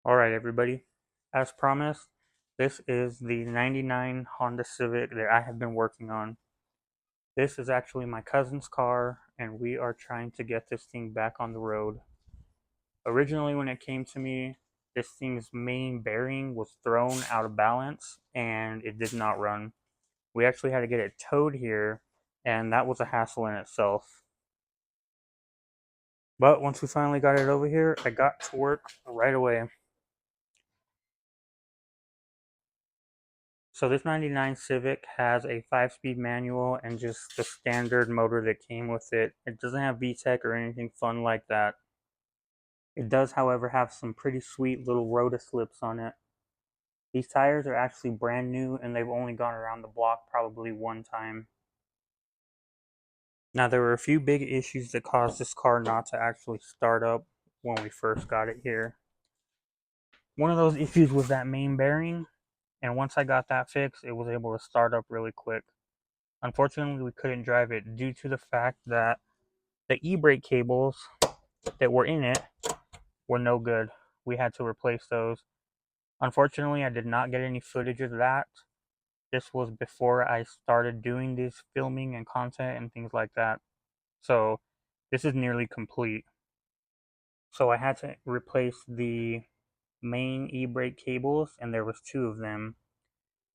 Alright everybody, as promised, this is the 99 Honda Civic that I have been working on. This is actually my cousin's car and we are trying to get this thing back on the road. Originally when it came to me, this thing's main bearing was thrown out of balance and it did not run. We actually had to get it towed here and that was a hassle in itself. But once we finally got it over here, I got to work right away. So this 99 Civic has a 5-speed manual and just the standard motor that came with it. It doesn't have VTEC or anything fun like that. It does, however, have some pretty sweet little rotor-slips on it. These tires are actually brand new and they've only gone around the block probably one time. Now there were a few big issues that caused this car not to actually start up when we first got it here. One of those issues was that main bearing, and once I got that fixed, it was able to start up really quick. Unfortunately, we couldn't drive it due to the fact that the e-brake cables that were in it were no good. We had to replace those. Unfortunately, I did not get any footage of that. This was before I started doing this filming and content and things like that. So this is nearly complete. So I had to replace the main e-brake cables, and there was two of them.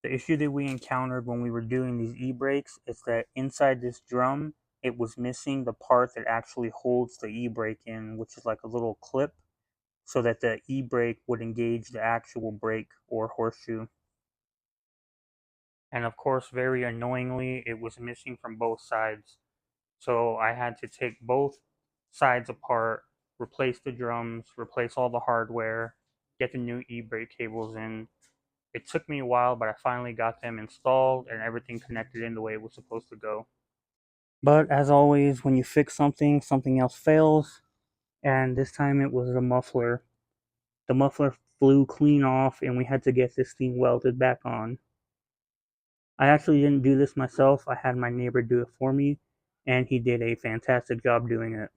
The issue that we encountered when we were doing these e-brakes is that inside this drum, it was missing the part that actually holds the e-brake in, which is like a little clip, so that the e-brake would engage the actual brake or horseshoe. And of course, very annoyingly, it was missing from both sides. So I had to take both sides apart, replace the drums, replace all the hardware, get the new e-brake cables in. It took me a while, but I finally got them installed and everything connected in the way it was supposed to go. But as always, when you fix something, something else fails, and this time it was the muffler. The muffler flew clean off, and we had to get this thing welded back on. I actually didn't do this myself, I had my neighbor do it for me, and he did a fantastic job doing it.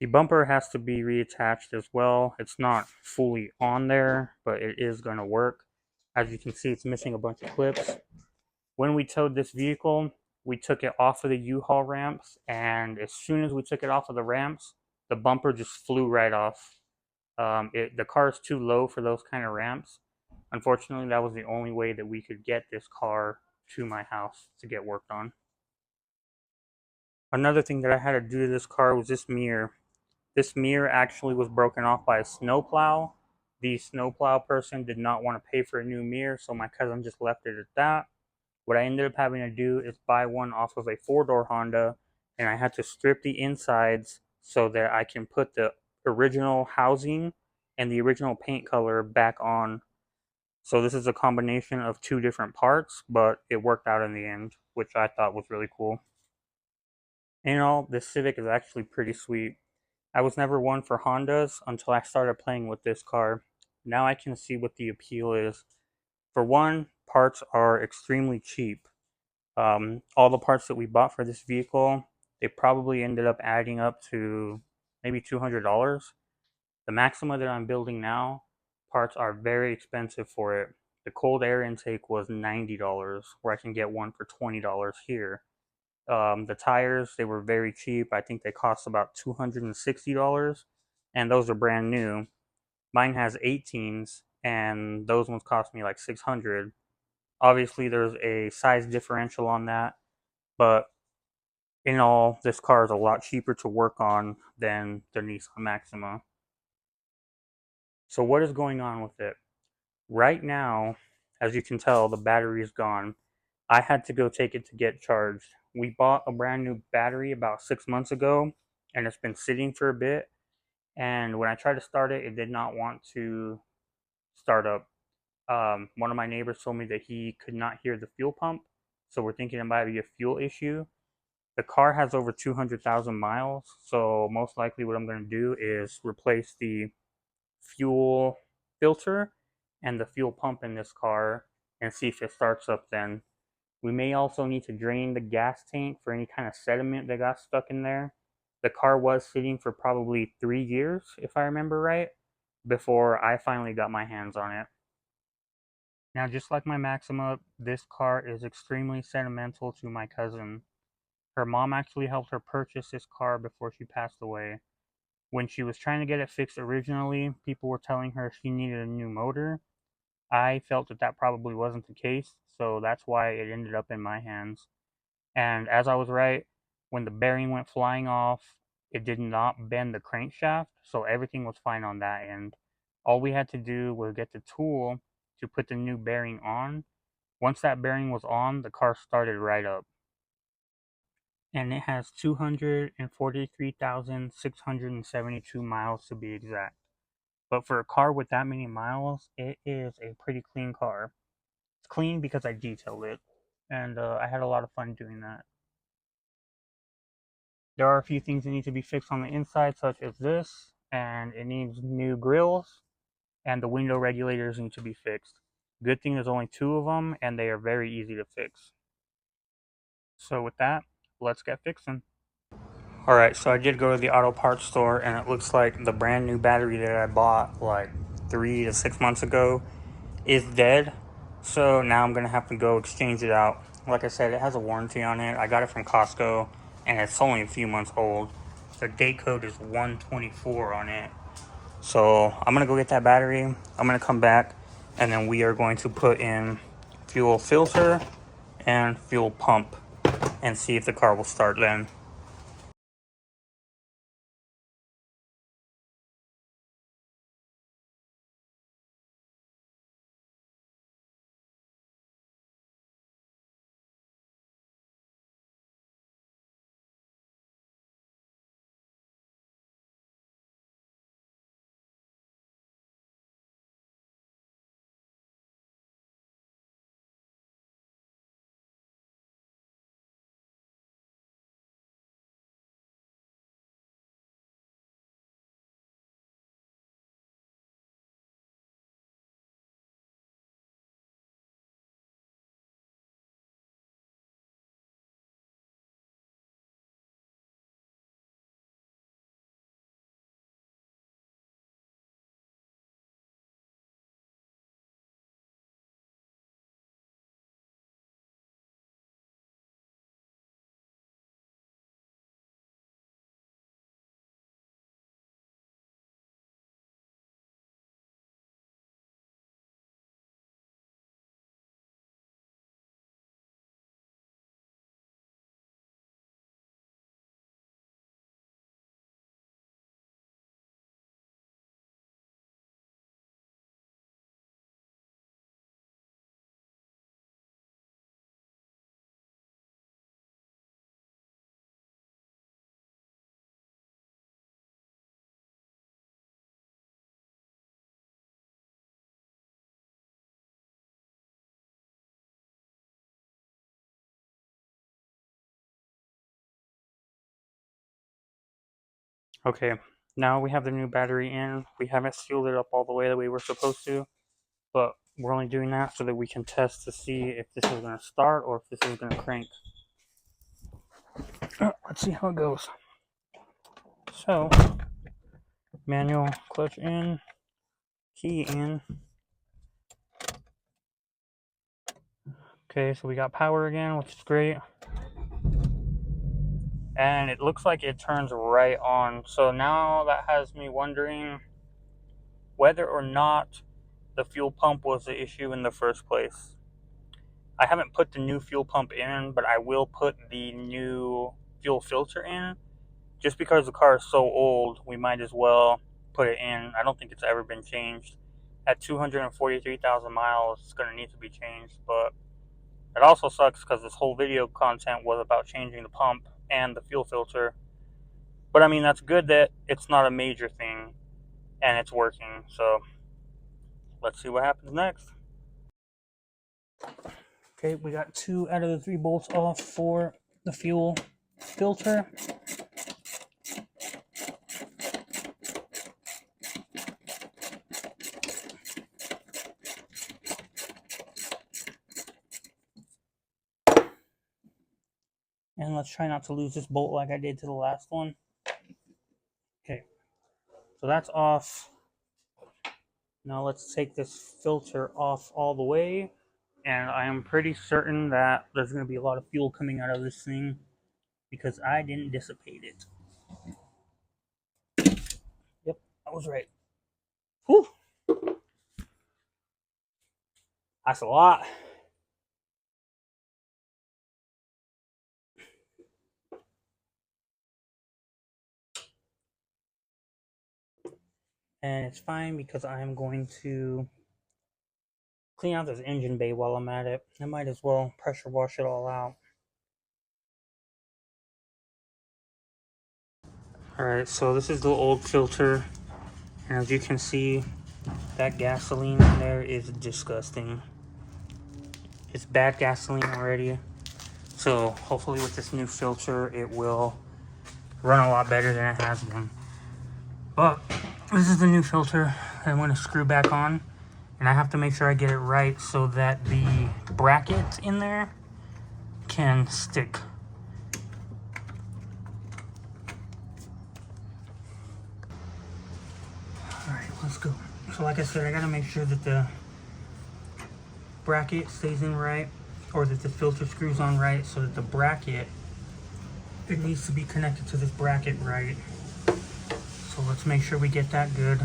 The bumper has to be reattached as well. It's not fully on there, but it is going to work. As you can see, it's missing a bunch of clips. When we towed this vehicle, we took it off of the U-Haul ramps, and as soon as we took it off of the ramps, the bumper just flew right off. The car is too low for those kind of ramps. Unfortunately, that was the only way that we could get this car to my house to get worked on. Another thing that I had to do to this car was this mirror. This mirror actually was broken off by a snowplow. The snowplow person did not want to pay for a new mirror, so my cousin just left it at that. What I ended up having to do is buy one off of a four-door Honda, and I had to strip the insides so that I can put the original housing and the original paint color back on. So this is a combination of two different parts, but it worked out in the end, which I thought was really cool. In all, this Civic is actually pretty sweet. I was never one for Hondas until I started playing with this car. Now I can see what the appeal is. For one, parts are extremely cheap. All the parts that we bought for this vehicle, they probably ended up adding up to maybe $200. The Maxima that I'm building now, parts are very expensive for it. The cold air intake was $90, where I can get one for $20 here. The tires, they were very cheap. I think they cost about $260, and those are brand new. Mine has 18s, and those ones cost me like 600. Obviously, there's a size differential on that, but in all, this car is a lot cheaper to work on than the Nissan Maxima. So what is going on with it? Right now, as you can tell, the battery is gone. I had to go take it to get charged. We bought a brand new battery about 6 months ago, and it's been sitting for a bit. And when I tried to start it, it did not want to start up. One of my neighbors told me that he could not hear the fuel pump, so we're thinking it might be a fuel issue. The car has over 200,000 miles, so most likely what I'm going to do is replace the fuel filter and the fuel pump in this car and see if it starts up then. We may also need to drain the gas tank for any kind of sediment that got stuck in there. The car was sitting for probably 3 years, if I remember right. before I finally got my hands on it. Now, just like my Maxima, this car is extremely sentimental to my cousin. Her mom actually helped her purchase this car before she passed away. When she was trying to get it fixed originally, people were telling her she needed a new motor. I felt that that probably wasn't the case, so that's why it ended up in my hands. And as I was right, when the bearing went flying off, it did not bend the crankshaft, so everything was fine on that end. All we had to do was get the tool to put the new bearing on. Once that bearing was on, the car started right up. And it has 243,672 miles to be exact. But for a car with that many miles, it is a pretty clean car. It's clean because I detailed it, and I had a lot of fun doing that. There are a few things that need to be fixed on the inside, such as this, and it needs new grills, and the window regulators need to be fixed. Good thing there's only two of them, and they are very easy to fix. So with that, let's get fixing. Alright, so I did go to the auto parts store, and it looks like the brand new battery that I bought like 3 to 6 months ago is dead. So now I'm gonna have to go exchange it out. Like I said, it has a warranty on it. I got it from Costco, and it's only a few months old. The date code is 124 on it. So I'm gonna go get that battery. I'm gonna come back, and then we are going to put in fuel filter and fuel pump and see if the car will start then. Okay, now we have the new battery in. We haven't sealed it up all the way that we were supposed to, but we're only doing that so that we can test to see if this is going to start or if this is going to crank. Let's see how it goes. So, manual clutch in, key in. Okay, so we got power again, which is great. And it looks like it turns right on. So now that has me wondering whether or not the fuel pump was the issue in the first place. I haven't put the new fuel pump in, but I will put the new fuel filter in. Just because the car is so old, we might as well put it in. I don't think it's ever been changed. At 243,000 miles, it's going to need to be changed. But it also sucks because this whole video content was about changing the pump and the fuel filter. But I mean, that's good that it's not a major thing and it's working. So let's see what happens next. Okay, we got 2 out of the 3 bolts off for the fuel filter. And let's try not to lose this bolt like I did to the last one. Okay, so that's off. Now let's take this filter off all the way, and I am pretty certain that there's going to be a lot of fuel coming out of this thing because I didn't dissipate it. Yep, I was right. Whew, that's a lot. And it's fine because I'm going to clean out this engine bay while I'm at it. I might as well pressure wash it all out. Alright, so this is the old filter, and as you can see, that gasoline in there is disgusting. It's bad gasoline already, so hopefully with this new filter it will run a lot better than it has been. But this is the new filter I'm going to screw back on, and I have to make sure I get it right so that the bracket in there can stick. Alright, let's go. So like I said, I gotta make sure that the bracket stays in right, or that the filter screws on right, so that the bracket, it needs to be connected to this bracket right. So let's make sure we get that good.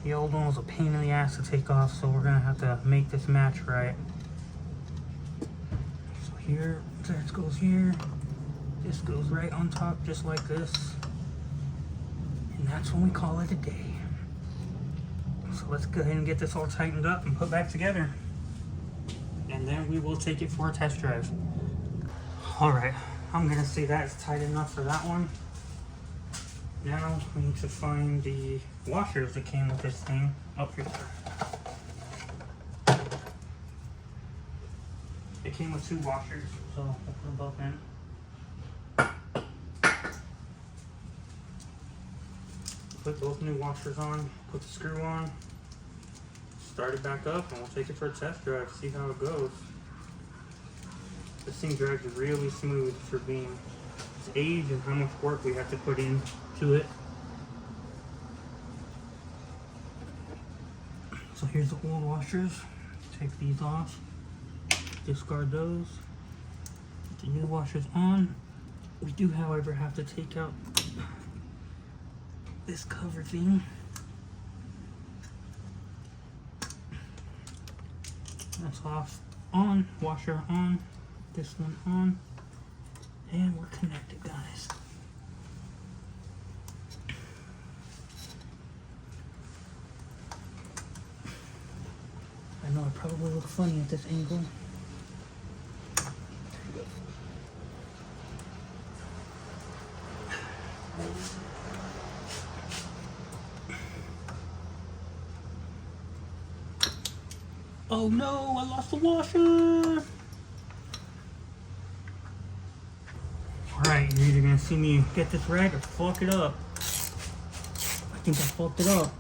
The old one was a pain in the ass to take off, so we're gonna have to make this match right. So here, this goes here. This goes right on top, just like this. And that's when we call it a day. So let's go ahead and get this all tightened up and put back together. And then we will take it for a test drive. Alright, I'm gonna say that's tight enough for that one. Now we need to find the washers that came with this thing up here. It came with 2 washers, so we'll put them both in. Put both new washers on, put the screw on, start it back up, and we'll take it for a test drive, see how it goes. This thing drives really smooth for being its age and how much work we have to put into it. So here's the old washers. Take these off, discard those, put the new washers on. We do, however, have to take out this cover thing. That's off, on, washer on, this one on, and we're connected, guys. I know I probably look funny at this angle. Oh no, I lost the washer! Alright, you're either gonna see me get this right or fuck it up. I think I fucked it up.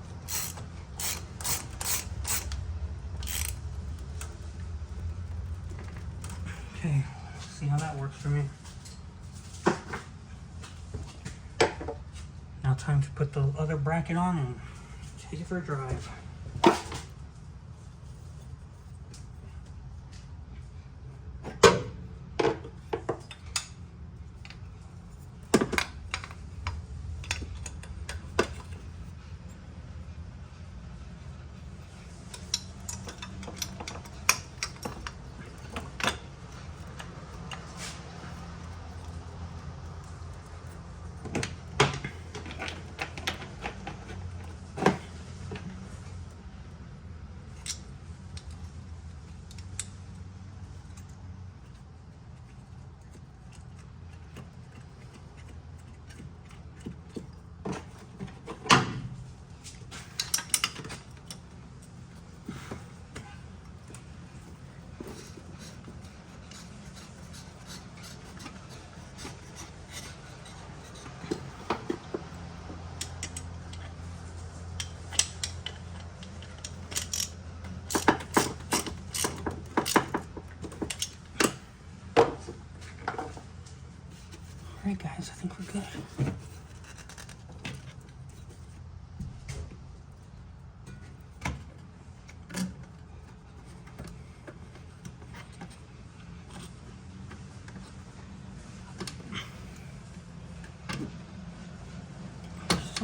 Okay, let's see how that works for me. Now time to put the other bracket on and take it for a drive.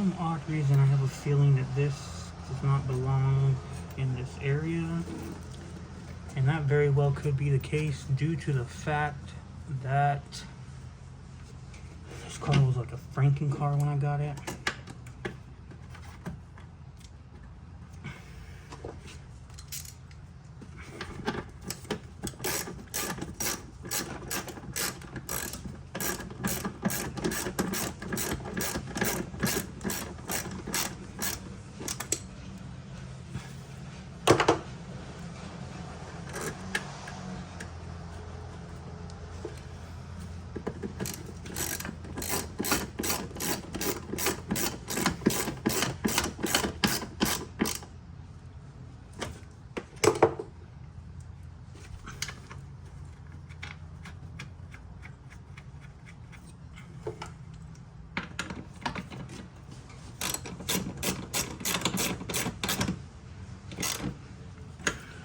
some odd reason, I have a feeling that this does not belong in this area. And that very well could be the case due to the fact that this car was like a Franken car when I got it.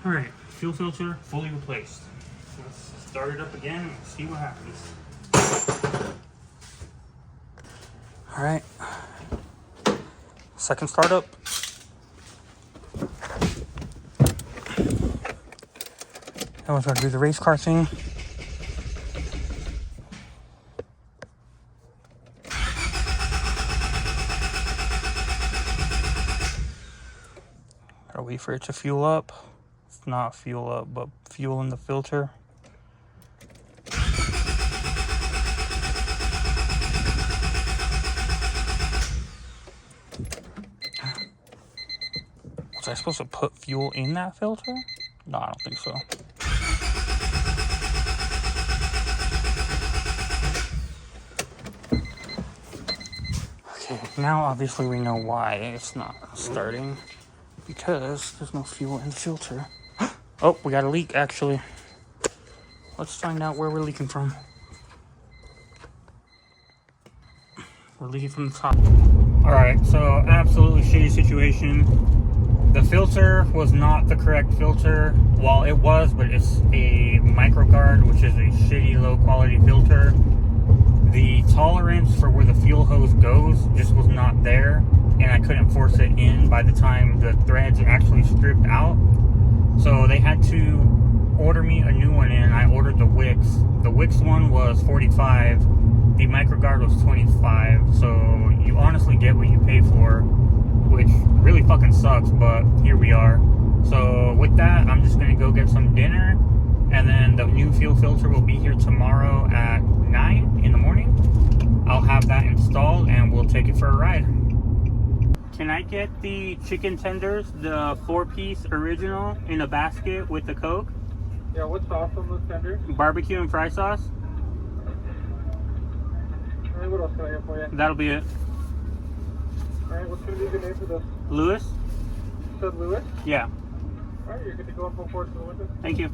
Alright, fuel filter fully replaced. Let's start it up again and see what happens. Alright. Second startup. Now we're gonna do the race car thing. Gotta wait for it to fuel up. Not fuel up, but fuel in the filter. Was I supposed to put fuel in that filter? No, I don't think so. Okay, now obviously we know why it's not starting. Because there's no fuel in the filter. Oh, we got a leak, actually. Let's find out where we're leaking from. We're leaking from the top. Alright, so absolutely shitty situation. The filter was not the correct filter. Well, it was, but it's a microguard, which is a shitty, low-quality filter. The tolerance for where the fuel hose goes just was not there, and I couldn't force it in by the time the threads actually stripped out. So they had to order me a new one in. I ordered the Wix. The Wix one was 45. The microguard was 25. So you honestly get what you pay for, which really fucking sucks, but here we are. So with that, I'm just gonna go get some dinner, and then the new fuel filter will be here tomorrow at 9 in the morning. I'll have that installed and we'll take it for a ride. Can I get the chicken tenders, the 4-piece original, in a basket with the Coke? Yeah, what sauce on those tenders? Barbecue and fry sauce. Alright, what else can I get for you? That'll be it. Alright, what's going to be the name for this? Lewis? You said Lewis? Yeah. Alright, you're good to go up on forward to the window. Thank you.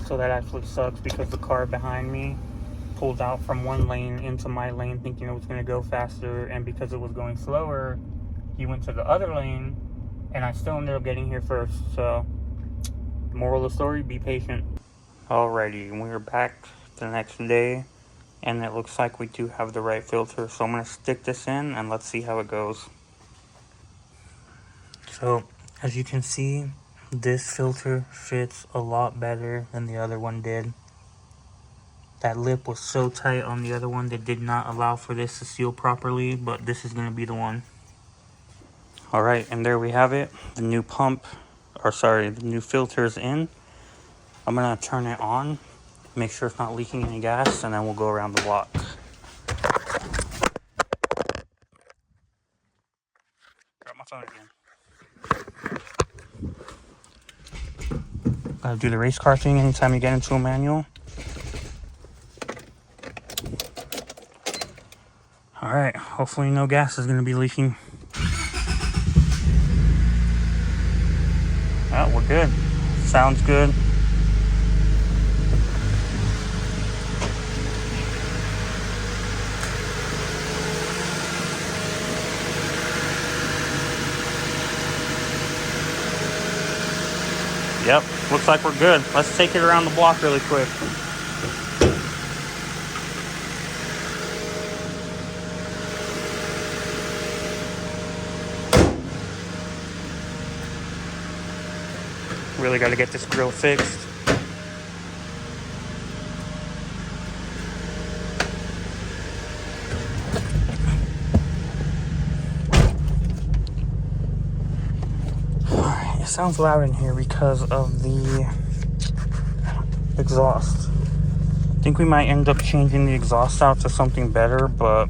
So that actually sucks because the car behind me pulled out from one lane into my lane thinking it was going to go faster, and because it was going slower, he went to the other lane, and I still ended up getting here first. So, moral of the story, be patient. Alrighty, we're back the next day, and it looks like we do have the right filter, so I'm going to stick this in, and let's see how it goes. So, as you can see, this filter fits a lot better than the other one did. That lip was so tight on the other one that did not allow for this to seal properly, but this is going to be the one. Alright, and there we have it. The new the new filter is in. I'm going to turn it on, make sure it's not leaking any gas, and then we'll go around the block. Grab my phone again. Gotta do the race car thing anytime you get into a manual. Alright, hopefully no gas is gonna be leaking. Oh, we're good. Sounds good. Yep. Looks like we're good. Let's take it around the block really quick. Really got to get this grill fixed. Alright, it sounds loud in here because of the exhaust. I think we might end up changing the exhaust out to something better, but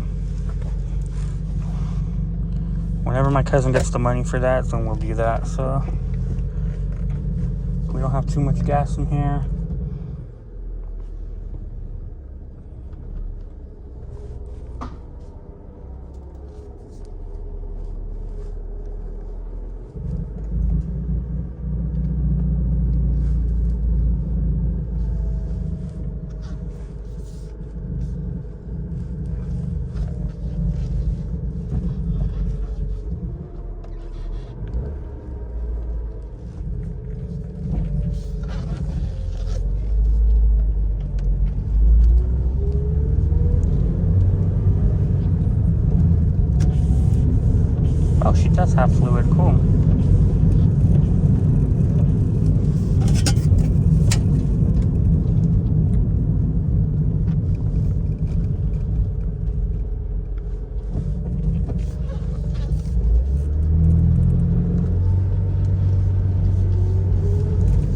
whenever my cousin gets the money for that, then we'll do that. So we don't have too much gas in here. Oh, she does have fluid. Cool.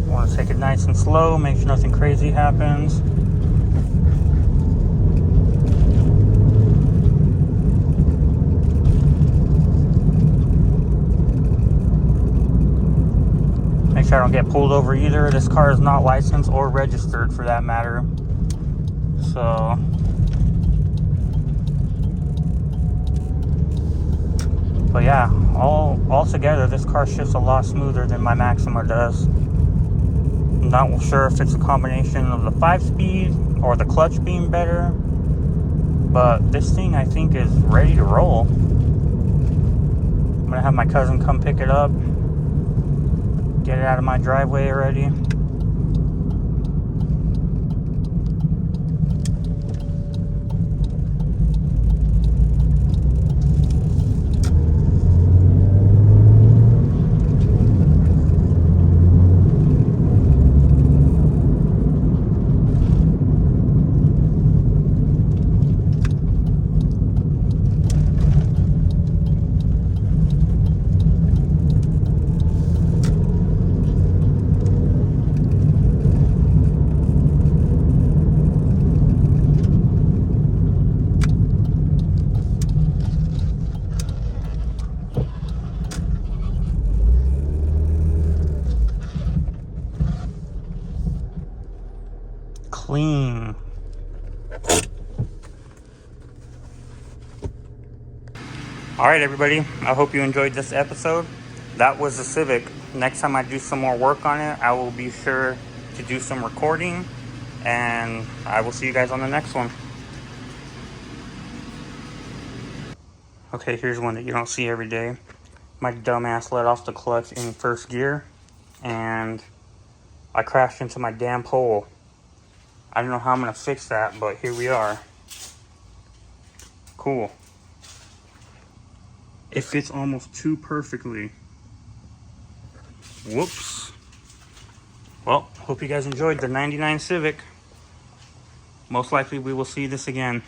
Want to take it nice and slow, make sure nothing crazy happens. Make sure I don't get pulled over either. This car is not licensed or registered for that matter. So but yeah, all together this car shifts a lot smoother than my Maxima does. I'm not sure if it's a combination of the 5-speed or the clutch being better, but this thing I think is ready to roll. I'm gonna have my cousin come pick it up, get it out of my driveway already. Clean. All right, everybody. I hope you enjoyed this episode. That was the Civic. Next time I do some more work on it, I will be sure to do some recording, and I will see you guys on the next one. Okay, here's one that you don't see every day. My dumbass let off the clutch in first gear, and I crashed into my damn pole. I don't know how I'm going to fix that, but here we are. Cool. It fits almost too perfectly. Whoops. Well, hope you guys enjoyed the '99 Civic. Most likely we will see this again.